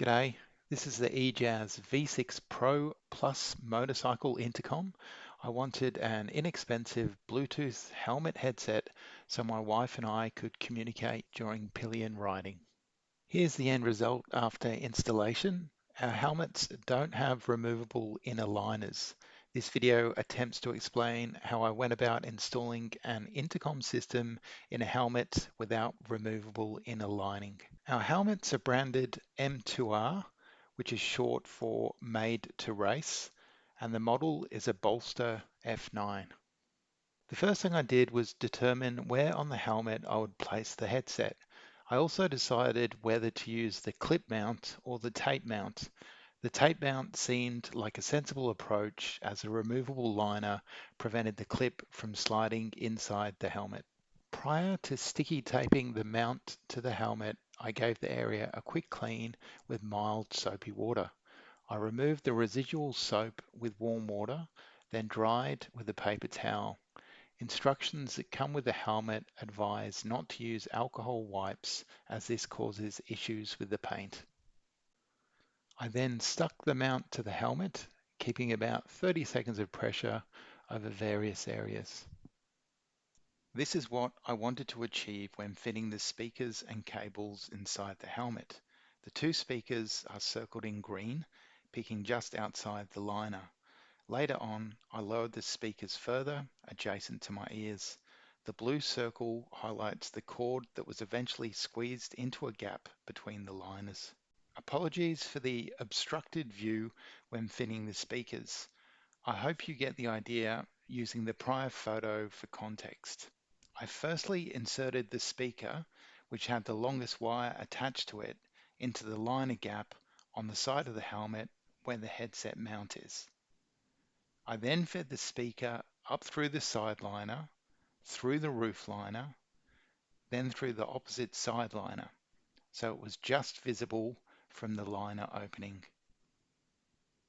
G'day, this is the EJEAS V6 PRO PLUS motorcycle intercom. I wanted an inexpensive Bluetooth helmet headset so my wife and I could communicate during pillion riding. Here's the end result after installation. Our helmets don't have removable inner liners. This video attempts to explain how I went about installing an intercom system in a helmet without removable inner lining. Our helmets are branded M2R, which is short for Made to Race, and the model is a Bolster F9. The first thing I did was determine where on the helmet I would place the headset. I also decided whether to use the clip mount or the tape mount. The tape mount seemed like a sensible approach as a removable liner prevented the clip from sliding inside the helmet. Prior to sticky taping the mount to the helmet, I gave the area a quick clean with mild soapy water. I removed the residual soap with warm water, then dried with a paper towel. Instructions that come with the helmet advise not to use alcohol wipes as this causes issues with the paint. I then stuck the mount to the helmet, keeping about 30 seconds of pressure over various areas. This is what I wanted to achieve when fitting the speakers and cables inside the helmet. The two speakers are circled in green, peaking just outside the liner. Later on, I lowered the speakers further, adjacent to my ears. The blue circle highlights the cord that was eventually squeezed into a gap between the liners. Apologies for the obstructed view when fitting the speakers. I hope you get the idea using the prior photo for context. I firstly inserted the speaker, which had the longest wire attached to it, into the liner gap on the side of the helmet where the headset mount is. I then fed the speaker up through the side liner, through the roof liner, then through the opposite side liner, so it was just visible from the liner opening.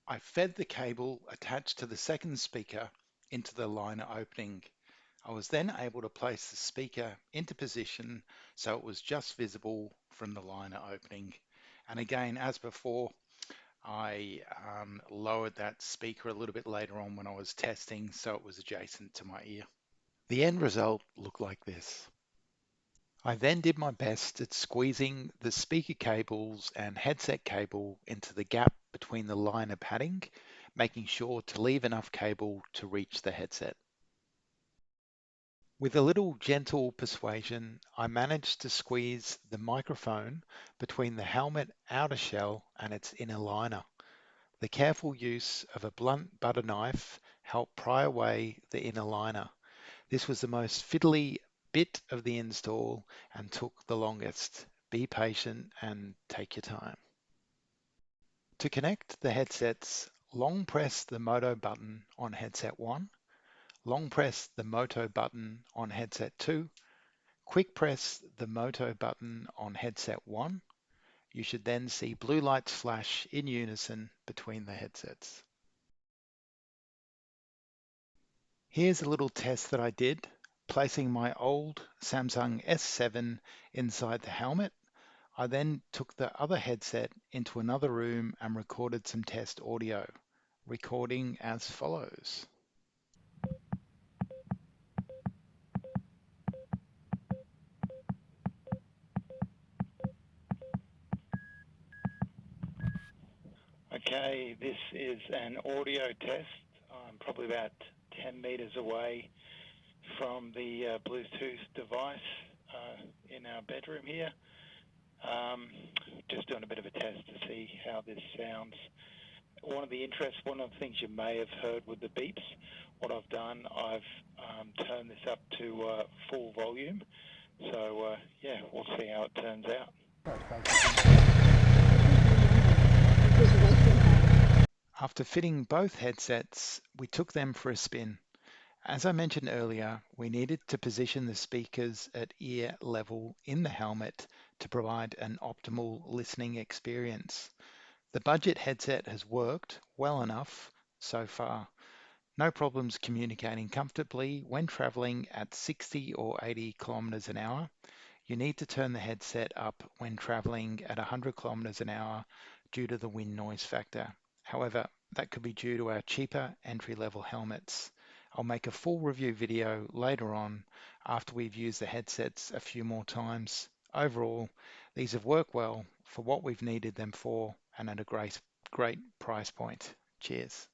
I fed the cable attached to the second speaker into the liner opening. I was then able to place the speaker into position so it was just visible from the liner opening. And again, as before, I lowered that speaker a little bit later on when I was testing so it was adjacent to my ear. The end result looked like this. I then did my best at squeezing the speaker cables and headset cable into the gap between the liner padding, making sure to leave enough cable to reach the headset. With a little gentle persuasion, I managed to squeeze the microphone between the helmet outer shell and its inner liner. The careful use of a blunt butter knife helped pry away the inner liner. This was the most fiddly bit of the install and took the longest. Be patient and take your time. To connect the headsets, long press the Moto button on headset 1, long press the Moto button on headset 2, quick press the Moto button on headset 1. You should then see blue lights flash in unison between the headsets. Here's a little test that I did, placing my old Samsung S7 inside the helmet. I then took the other headset into another room and recorded some test audio, recording as follows. Okay, this is an audio test. I'm probably about 10 meters away from the Bluetooth device in our bedroom here. Just doing a bit of a test to see how this sounds. One of the things you may have heard with the beeps, what I've done, I've turned this up to full volume. So yeah, we'll see how it turns out. After fitting both headsets, we took them for a spin. As I mentioned earlier, we needed to position the speakers at ear level in the helmet to provide an optimal listening experience. The budget headset has worked well enough so far. No problems communicating comfortably when traveling at 60 or 80 kilometers an hour. You need to turn the headset up when traveling at 100 kilometers an hour due to the wind noise factor. However, that could be due to our cheaper entry-level helmets. I'll make a full review video later on after we've used the headsets a few more times. Overall, these have worked well for what we've needed them for and at a great price point. Cheers.